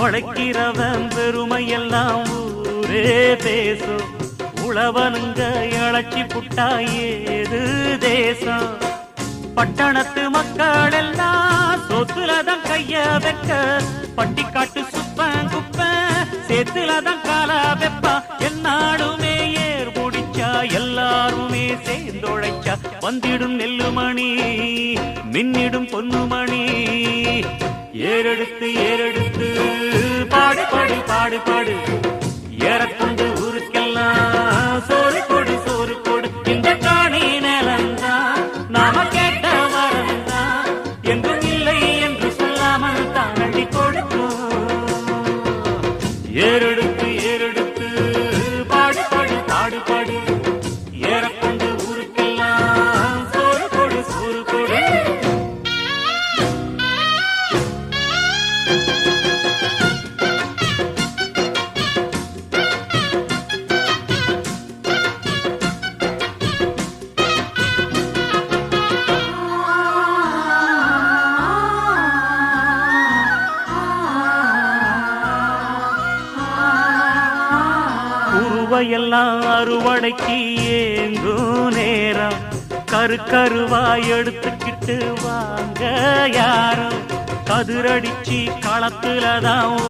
உழைக்கிறவன் பெருமையெல்லாம் ஊரே பேசும். உழவனுங்க இழைச்சி புட்டா ஏது தேசம். பட்டணத்து மக்கள் எல்லாம் சொத்துலதான் கைய வைக்க, பட்டிக்காட்டு சுப்பன் குப்பன் சேத்துலதான் காலா வெப்பா. என்னாலுமே ஏர் முடிச்சா எல்லாருமே சேர்ந்தொழைச்சா வந்திடும் நெல்லுமணி மின்னிடும் பொன்னுமணி. ஏறெடுத்து ஏறெடுத்து பாடு பாடு பாடு பாடு, ஏறக்கொண்டு ஊருக்கெல்லாம் சோறு கொடு சோறு கொடு. இந்த காணி நிலந்தான் நாம கேட்ட வரந்தான், எங்கும் இல்லை என்று சொல்லாமல் தான் அள்ளி கொடுக்கும். ஏறெடுத்து ஏறெடுத்து பாடு பாடு பாடு பாடு, ஏறக்கொண்டு ஊருக்கெல்லாம் சோறு கொடு சோறு கொடு. எல்லாம் அறுவடைக்கு ஏங்கும் நேரம், கருவாய் எடுத்துக்கிட்டு வாங்க யாரும். கதிரடிச்சு களத்துலதான்